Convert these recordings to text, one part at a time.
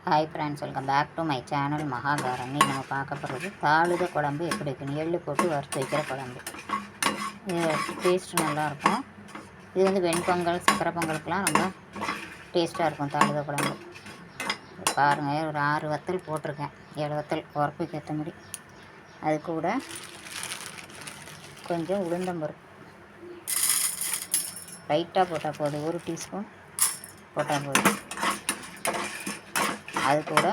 Hi friends, welcome back to my channel Mahakarani. நம்ம பார்க்க போகிறது தாளித குழம்பு எப்படி வைக்கணும். எள்ளு போட்டு வறுத்து வைக்கிற குழம்பு. இது டேஸ்ட் நல்லாயிருக்கும். இது வந்து வெண்பொங்கல், சக்கரை பொங்கலுக்கெலாம் ரொம்ப டேஸ்ட்டாக இருக்கும் தாளித குழம்பு. பாருங்கள், ஒரு 6 வத்தல் போட்டிருக்கேன். 7 வத்தல் உரப்புக்கு ஏற்ற மாதிரி. அது கூட கொஞ்சம் உளுந்தம்பருப்பு லைட்டாக போட்டால் போதும். 1 டீஸ்பூன் போட்டால் போதும். அது கூட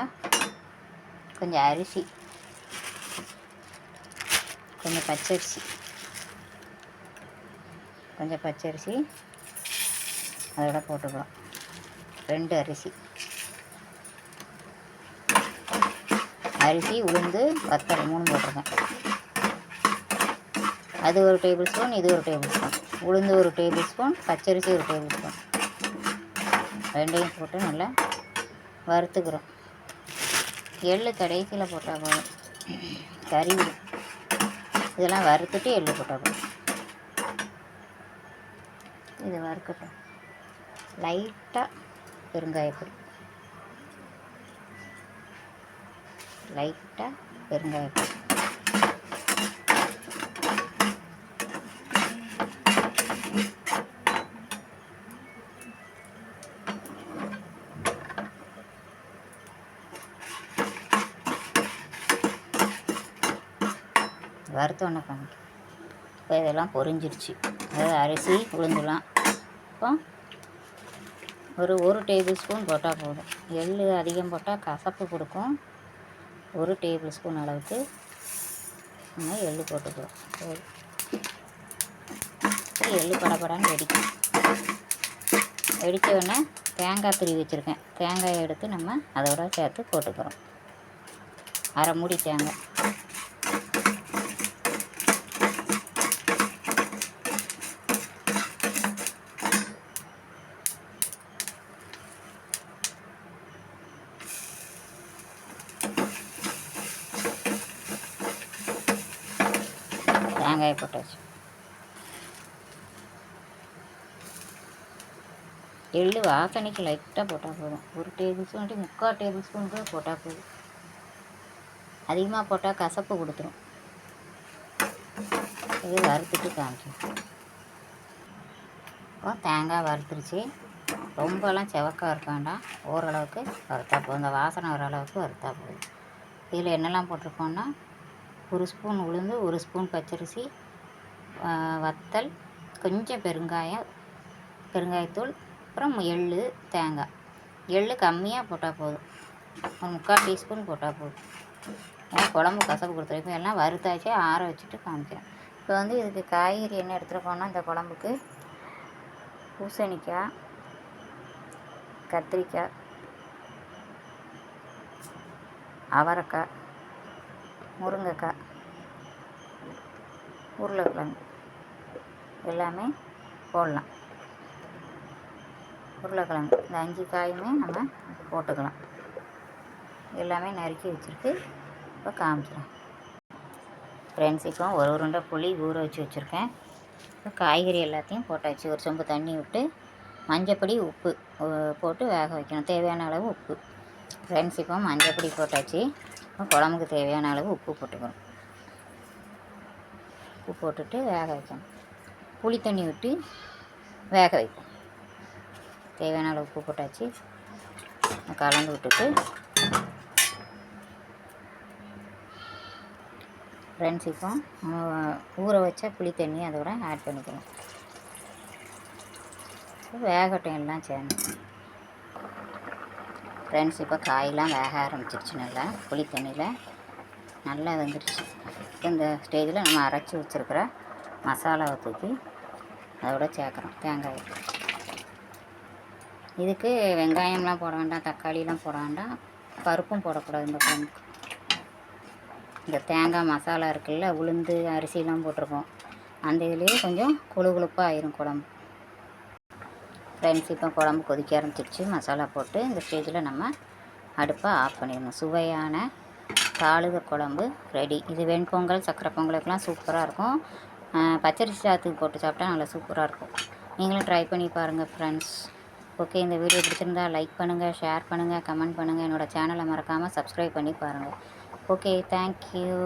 கொஞ்சம் அரிசி, கொஞ்சம் பச்சரிசி அதோட போட்டுக்கலாம். 2 அரிசி, உளுந்து, வத்தல் 3 போட்டிருக்கேன். அது 1 டேபிள் ஸ்பூன், இது 1 டேபிள் ஸ்பூன். உளுந்து 1 டேபிள் ஸ்பூன், பச்சரிசி 1 டேபிள் ஸ்பூன். ரெண்டையும் போட்டு நல்லா வறுத்துக்கிறோம். எள்ளு கடைசியில் போட்டால் போதும், கறி விடும். இதெல்லாம் வறுத்துட்டு எள்ளு போட்டால் போதும். இது வறுக்கட்டும். லைட்டாக பெருங்காயப்பொடி, வறுத்தோன்னே காமிக்கும். இப்போ இதெல்லாம் பொரிஞ்சிடுச்சு. அதாவது அரிசி, உளுந்துலாம். இப்போ ஒரு டேபிள் ஸ்பூன் போட்டால் போதும். எள்ளு அதிகம் போட்டால் கசப்பு கொடுக்கும். 1 டேபிள் ஸ்பூன் அளவுக்கு நம்ம எள்ளு போட்டுக்கிறோம். எள்ளு படப்படான்னு வெடிக்க உடனே தேங்காய் துருவி வச்சுருக்கேன். தேங்காயை எடுத்து நம்ம அதோட சேர்த்து போட்டுக்கிறோம். 1/2 மூடி தேங்காய். தேங்காயை போட்டாச்சு. எள்ளு வாசனைக்கு லைட்டாக போட்டால் போதும். 1 டேபிள் ஸ்பூன், 3/4 டேபிள் ஸ்பூன் கூட போட்டால் போதும். அதிகமாக போட்டால் கசப்பு கொடுத்துரும். இது வறுத்துட்டு காமிக்கும். இப்போ தேங்காய் வறுத்துருச்சு. ரொம்பலாம் செவக்காக இருக்க வேண்டாம், ஓரளவுக்கு வறுத்தா போதும். இந்த வாசனை வர அளவுக்கு வறுத்தா போதும். இதில் என்னெல்லாம் போட்டிருக்கோன்னா 1 ஸ்பூன் உளுந்து, 1 ஸ்பூன் பச்சரிசி, வத்தல், கொஞ்சம் பெருங்காயத்தூள், அப்புறம் எள்ளு, தேங்காய். எள்ளு கம்மியாக போட்டால் போதும். 3/4 டீஸ்பூன் போட்டால் போதும். ஏன்னா குழம்பு கசப்பு கொடுத்துரும். இப்போ எல்லாம் வறுத்தாச்சு, ஆற வச்சுட்டு காமிக்கிறேன். இப்போ வந்து இதுக்கு காய்கறி என்ன எடுத்துருக்கோன்னா, இந்த குழம்புக்கு பூசணிக்காய், கத்திரிக்காய், அவரைக்காய், முருங்கைக்காய், உருளைக்கிழங்கு எல்லாமே போடலாம். உருளைக்கிழங்கு இந்த 5 காயுமே நம்ம போட்டுக்கலாம். எல்லாமே நறுக்கி வச்சுருக்கு. இப்போ காமிக்கிறேன் ஃப்ரெண்ட்ஸ். இப்போ ஒரு உருண்டை புளி ஊற வச்சு வச்சுருக்கேன். இப்போ காய்கறி எல்லாத்தையும் போட்டாச்சு. ஒரு சொம்பு தண்ணி விட்டு மஞ்சப்பொடி, உப்பு போட்டு வேக வைக்கணும். தேவையான அளவு உப்பு. ஃப்ரெண்ட்ஸ், இப்போ மஞ்சப்பொடி போட்டாச்சு. இப்போ குழம்புக்கு தேவையான அளவு உப்பு போட்டுக்கணும். உப்பு போட்டுட்டு வேக வைக்கணும். புளி தண்ணி விட்டு வேக வைப்போம். தேவையான அளவு உப்பு போட்டாச்சு. கலந்து விட்டுட்டு ஃப்ரெண்ட்ஸ், இப்போ ஊற வச்ச புளி தண்ணி அதோட ஆட் பண்ணிக்கணும். வேகட்டும் எல்லாம் சேர்ந்து. ஃப்ரெண்ட்ஸ், இப்போ காயெல்லாம் வேக ஆரம்பிச்சிருச்சு. நல்லா புளி தண்ணியில் நல்லா வெந்துடுச்சு. இந்த ஸ்டேஜில் நம்ம அரைச்சி வச்சுருக்கிற மசாலாவை தூக்கி அதோட சேர்க்குறோம். தேங்காய் இதுக்கு வெங்காயம்லாம் போட வேண்டாம், தக்காளிலாம் போட வேண்டாம், பருப்பும் போடக்கூடாது. இந்த குழம்புக்கு இந்த தேங்காய் மசாலா இருக்குல்ல, உளுந்து அரிசிலாம் போட்டிருக்கோம். அந்த இதுலேயே கொஞ்சம் கொழுப்பாக ஆயிரும் குழம்பு. ஃப்ரெண்ட்ஸ், இப்போ குழம்பு கொதிக்க ஆரம்பிச்சிருச்சு. மசாலா போட்டு இந்த ஸ்டேஜில் நம்ம அடுப்பை ஆஃப் பண்ணிடணும். சுவையான தாளித குழம்பு ரெடி. இது வெண்பொங்கல், சக்கரை பொங்கலுக்கெலாம் சூப்பராக இருக்கும். பச்சரிசி சாதத்துக்கு போட்டு சாப்பிட்டா நல்லா சூப்பராக இருக்கும். நீங்களும் ட்ரை பண்ணி பாருங்கள் ஃப்ரெண்ட்ஸ். ஓகே, இந்த வீடியோ பிடிச்சிருந்தா லைக் பண்ணுங்கள், ஷேர் பண்ணுங்கள், கமெண்ட் பண்ணுங்கள். என்னோடய சேனலை மறக்காமல் சப்ஸ்கிரைப் பண்ணி பாருங்கள். Okay, thank you.